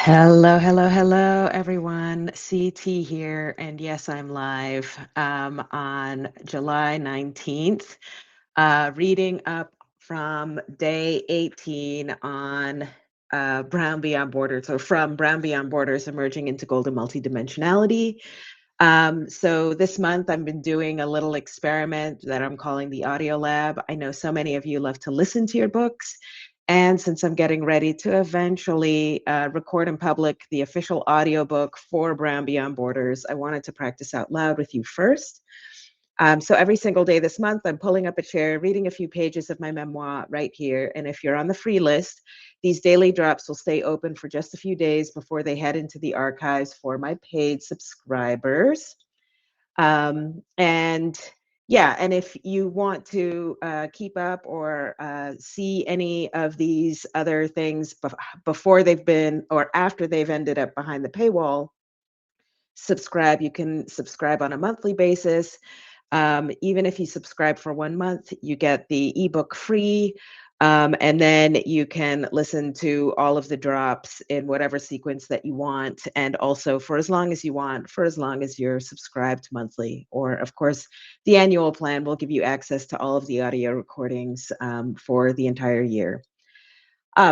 Hello, hello, hello, everyone. CT here. And yes, I'm live on July 19th, reading up from day 18 on Brown Beyond Borders, or from Brown Beyond Borders, Emerging into Golden Multidimensionality. So this month I've been doing a little experiment that I'm calling the Audio Lab. I know so many of you love to listen to your books. And since I'm getting ready to eventually record in public the official audiobook for Brown Beyond Borders, I wanted to practice out loud with you first. So every single day this month, I'm pulling up a chair, reading a few pages of my memoir right here. And if you're on the free list, these daily drops will stay open for just a few days before they head into the archives for my paid subscribers. And yeah, and if you want to keep up or see any of these other things before they've been or after they've ended up behind the paywall, subscribe. You can subscribe on a monthly basis. Even if you subscribe for 1 month, you get the ebook free. And then you can listen to all of the drops in whatever sequence that you want. And also for as long as you want, for as long as you're subscribed monthly. Or, of course, the annual plan will give you access to all of the audio recordings for the entire year.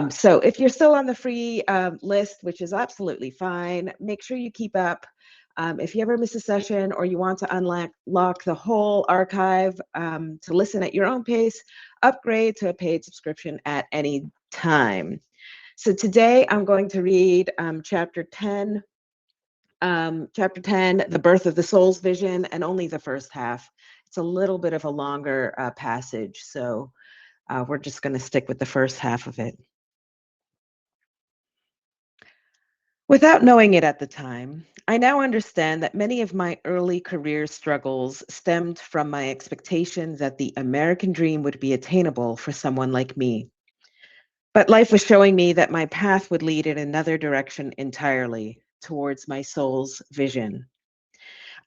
So if you're still on the free list, which is absolutely fine, make sure you keep up. If you ever miss a session or you want to unlock the whole archive to listen at your own pace, upgrade to a paid subscription at any time. So today I'm going to read chapter 10, The Birth of the Soul's Vision, and only the first half. It's a little bit of a longer passage, so we're just going to stick with the first half of it. Without knowing it at the time, I now understand that many of my early career struggles stemmed from my expectation that the American dream would be attainable for someone like me. But life was showing me that my path would lead in another direction entirely, towards my soul's vision.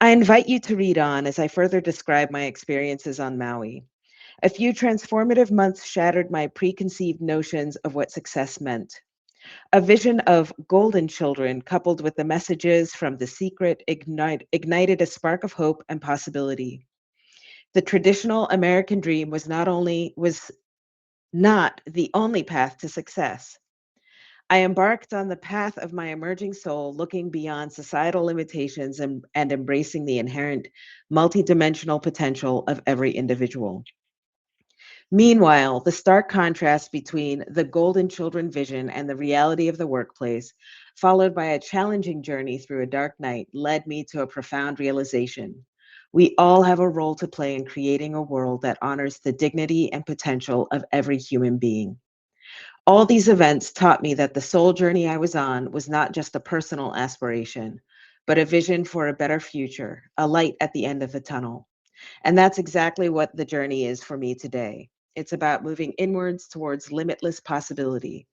I invite you to read on as I further describe my experiences on Maui. A few transformative months shattered my preconceived notions of what success meant. A vision of golden children coupled with the messages from The Secret ignited a spark of hope and possibility. The traditional American dream was not the only path to success. I embarked on the path of my emerging soul, looking beyond societal limitations and embracing the inherent multidimensional potential of every individual. Meanwhile, the stark contrast between the golden children vision and the reality of the workplace, followed by a challenging journey through a dark night, led me to a profound realization. We all have a role to play in creating a world that honors the dignity and potential of every human being. All these events taught me that the soul journey I was on was not just a personal aspiration, but a vision for a better future, a light at the end of the tunnel. And that's exactly what the journey is for me today. It's about moving inwards towards limitless possibility,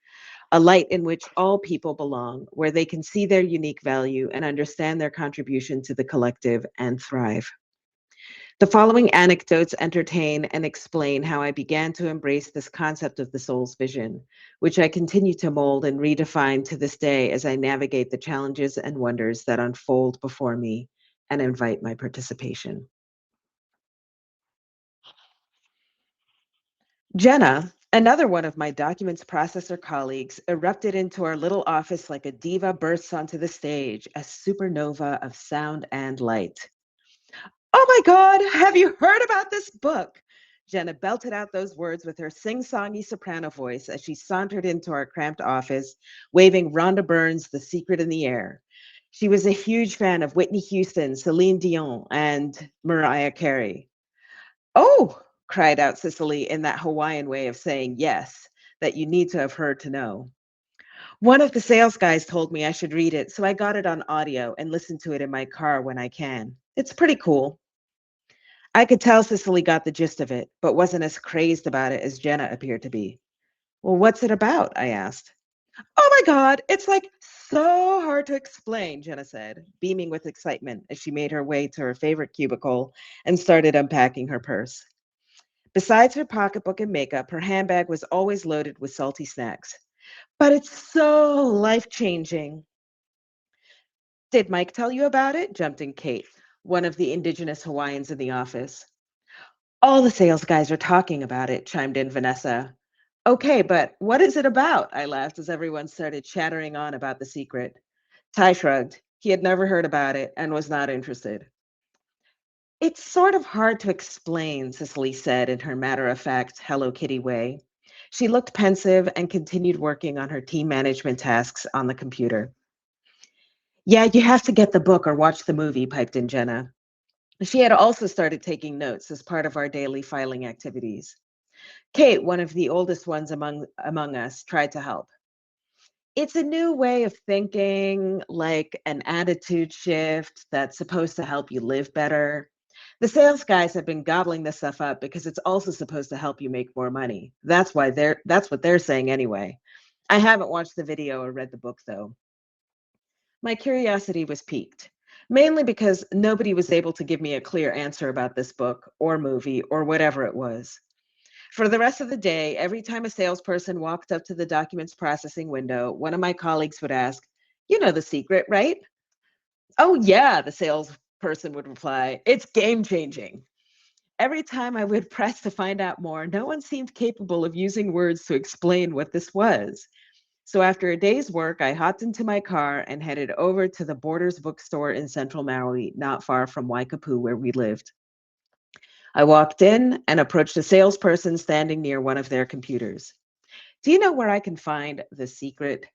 a light in which all people belong, where they can see their unique value and understand their contribution to the collective and thrive. The following anecdotes entertain and explain how I began to embrace this concept of the soul's vision, which I continue to mold and redefine to this day as I navigate the challenges and wonders that unfold before me and invite my participation. Jenna, another one of my documents processor colleagues, erupted into our little office like a diva bursts onto the stage, a supernova of sound and light. Oh my God, have you heard about this book? Jenna belted out those words with her sing-songy soprano voice as she sauntered into our cramped office, waving Rhonda Byrne's The Secret in the air. She was a huge fan of Whitney Houston, Celine Dion, and Mariah Carey. Oh, cried out Cicely in that Hawaiian way of saying yes, that you need to have heard to know. One of the sales guys told me I should read it, so I got it on audio and listen to it in my car when I can. It's pretty cool. I could tell Cicely got the gist of it, but wasn't as crazed about it as Jenna appeared to be. Well, what's it about? I asked. Oh my God, it's like so hard to explain, Jenna said, beaming with excitement as she made her way to her favorite cubicle and started unpacking her purse. Besides her pocketbook and makeup, her handbag was always loaded with salty snacks. But it's so life-changing. Did Mike tell you about it? Jumped in Kate, one of the indigenous Hawaiians in the office. All the sales guys are talking about it, chimed in Vanessa. Okay, but what is it about? I laughed as everyone started chattering on about the secret. Ty shrugged. He had never heard about it and was not interested. It's sort of hard to explain, Cicely said in her matter-of-fact Hello Kitty way. She looked pensive and continued working on her team management tasks on the computer. Yeah, you have to get the book or watch the movie, piped in Jenna. She had also started taking notes as part of our daily filing activities. Kate, one of the oldest ones among us, tried to help. It's a new way of thinking, like an attitude shift that's supposed to help you live better. The sales guys have been gobbling this stuff up because it's also supposed to help you make more money. That's what they're saying anyway. I haven't watched the video or read the book though. My curiosity was piqued, mainly because nobody was able to give me a clear answer about this book or movie or whatever it was. For the rest of the day, every time a salesperson walked up to the documents processing window, one of my colleagues would ask, "You know the secret, right?" "Oh, yeah," the salesperson would reply. "It's game changing." Every time I would press to find out more, no one seemed capable of using words to explain what this was. So after a day's work, I hopped into my car and headed over to the Borders bookstore in central Maui, not far from Waikapu, where we lived. I walked in and approached a salesperson standing near one of their computers. "Do you know where I can find the secret?"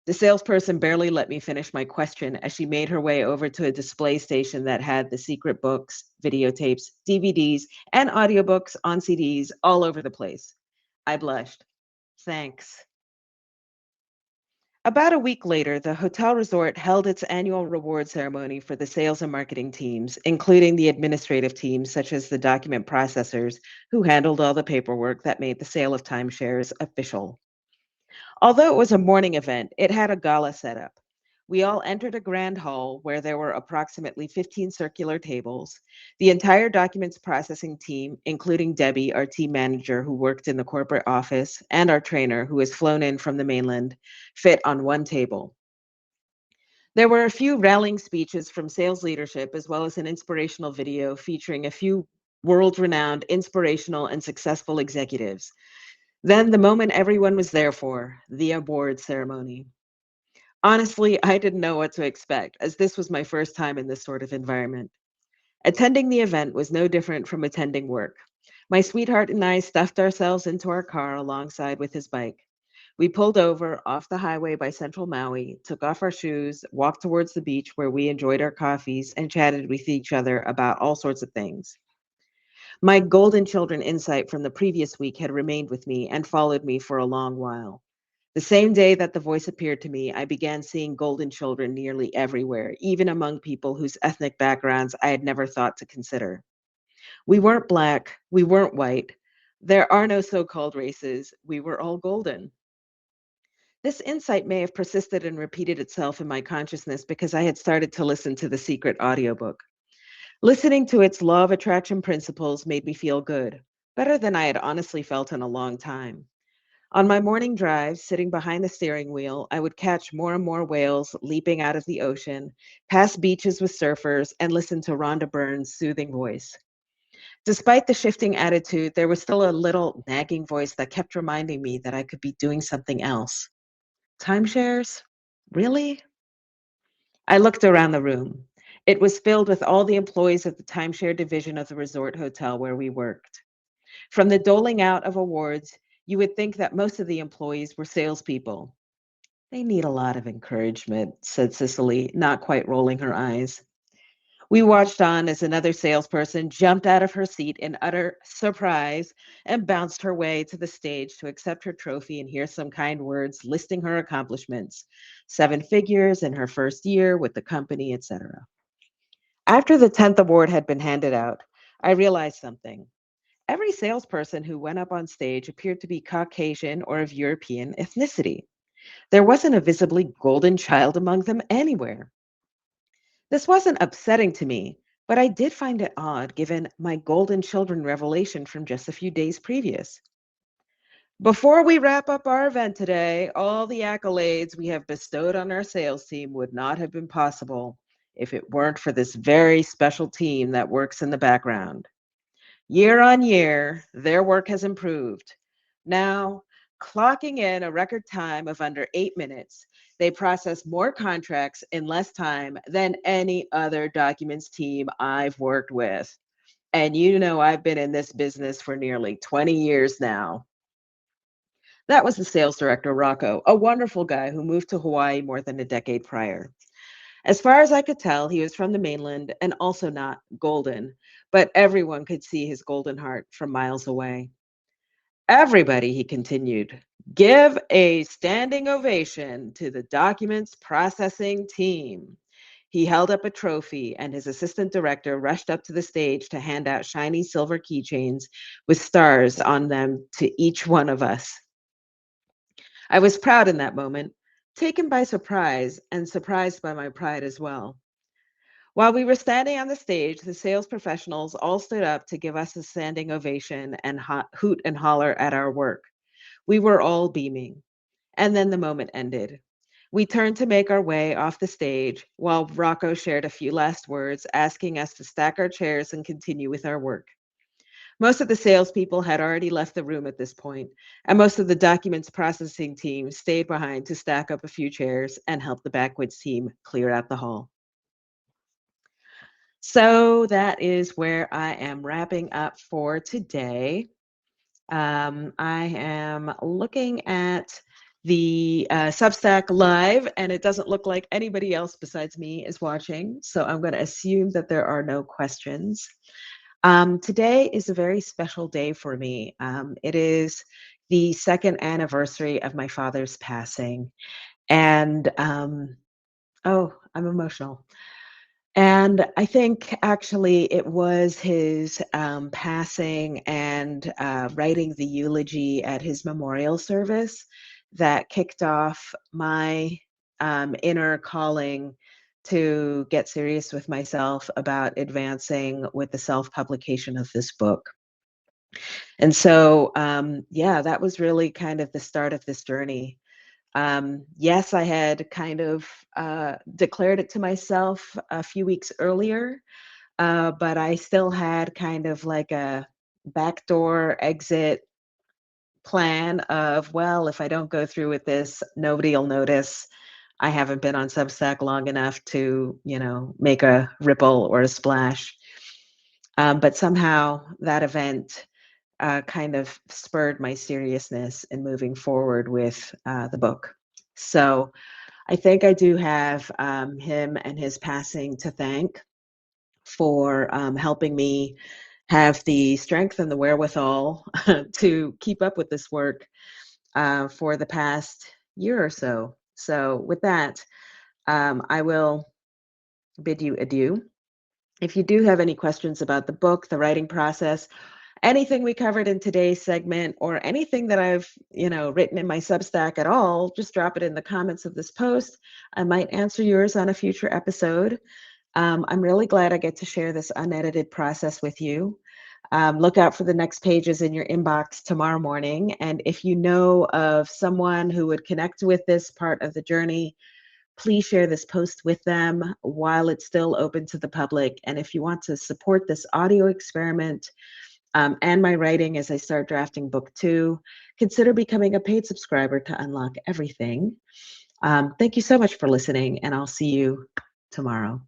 The salesperson barely let me finish my question as she made her way over to a display station that had the secret books, videotapes, DVDs, and audiobooks on CDs all over the place. I blushed. Thanks. About a week later, the hotel resort held its annual reward ceremony for the sales and marketing teams, including the administrative teams, such as the document processors, who handled all the paperwork that made the sale of timeshares official. Although it was a morning event, it had a gala setup. We all entered a grand hall where there were approximately 15 circular tables. The entire documents processing team, including Debbie, our team manager who worked in the corporate office, and our trainer who was flown in from the mainland, fit on one table. There were a few rallying speeches from sales leadership, as well as an inspirational video featuring a few world renowned, inspirational, and successful executives. Then the moment everyone was there for, the award ceremony. Honestly, I didn't know what to expect, as this was my first time in this sort of environment. Attending the event was no different from attending work. My sweetheart and I stuffed ourselves into our car alongside with his bike. We pulled over off the highway by central Maui, took off our shoes, walked towards the beach where we enjoyed our coffees and chatted with each other about all sorts of things. My golden children insight from the previous week had remained with me and followed me for a long while. The same day that the voice appeared to me, I began seeing golden children nearly everywhere, even among people whose ethnic backgrounds I had never thought to consider. We weren't black, we weren't white. There are no so called races. We were all golden. This insight may have persisted and repeated itself in my consciousness because I had started to listen to the secret audiobook. Listening to its law of attraction principles made me feel good, better than I had honestly felt in a long time. On my morning drives, sitting behind the steering wheel, I would catch more and more whales leaping out of the ocean, pass beaches with surfers, and listen to Rhonda Byrne's soothing voice. Despite the shifting attitude, there was still a little nagging voice that kept reminding me that I could be doing something else. Timeshares? Really? I looked around the room. It was filled with all the employees of the timeshare division of the resort hotel where we worked. From the doling out of awards, you would think that most of the employees were salespeople. "They need a lot of encouragement," said Cicely, not quite rolling her eyes. We watched on as another salesperson jumped out of her seat in utter surprise and bounced her way to the stage to accept her trophy and hear some kind words listing her accomplishments, 7 figures in her first year with the company, etc. After the 10th award had been handed out, I realized something. Every salesperson who went up on stage appeared to be Caucasian or of European ethnicity. There wasn't a visibly golden child among them anywhere. This wasn't upsetting to me, but I did find it odd given my golden children revelation from just a few days previous. Before we wrap up our event today, all the accolades we have bestowed on our sales team would not have been possible if it weren't for this very special team that works in the background. Year on year, their work has improved. Now, clocking in a record time of under 8 minutes, they process more contracts in less time than any other documents team I've worked with. And you know, I've been in this business for nearly 20 years now. That was the sales director, Rocco, a wonderful guy who moved to Hawaii more than a decade prior. As far as I could tell, he was from the mainland and also not golden, but everyone could see his golden heart from miles away. Everybody, he continued, give a standing ovation to the documents processing team. He held up a trophy, and his assistant director rushed up to the stage to hand out shiny silver keychains with stars on them to each one of us. I was proud in that moment, taken by surprise and surprised by my pride as well. While we were standing on the stage, the sales professionals all stood up to give us a standing ovation and hoot and holler at our work. We were all beaming. And then the moment ended. We turned to make our way off the stage while Rocco shared a few last words, asking us to stack our chairs and continue with our work. Most of the salespeople had already left the room at this point, and most of the documents processing team stayed behind to stack up a few chairs and help the backwoods team clear out the hall. So that is where I am wrapping up for today. I am looking at the Substack live, and it doesn't look like anybody else besides me is watching. So I'm going to assume that there are no questions. Today is a very special day for me. It is the second anniversary of my father's passing. And oh, I'm emotional. And I think actually it was his passing and writing the eulogy at his memorial service that kicked off my inner calling to get serious with myself about advancing with the self-publication of this book. And so, yeah, that was really kind of the start of this journey. Yes, I had kind of declared it to myself a few weeks earlier, but I still had kind of like a backdoor exit plan of, well, if I don't go through with this, nobody will notice. I haven't been on Substack long enough to, make a ripple or a splash. But somehow that event kind of spurred my seriousness in moving forward with the book. So I think I do have him and his passing to thank for helping me have the strength and the wherewithal to keep up with this work for the past year or so. So with that, I will bid you adieu. If you do have any questions about the book, the writing process, anything we covered in today's segment, or anything that I've, written in my Substack at all, just drop it in the comments of this post. I might answer yours on a future episode. I'm really glad I get to share this unedited process with you. Look out for the next pages in your inbox tomorrow morning. And if you know of someone who would connect with this part of the journey, please share this post with them while it's still open to the public. And if you want to support this audio experiment and my writing as I start drafting book 2, consider becoming a paid subscriber to unlock everything. Thank you so much for listening, and I'll see you tomorrow.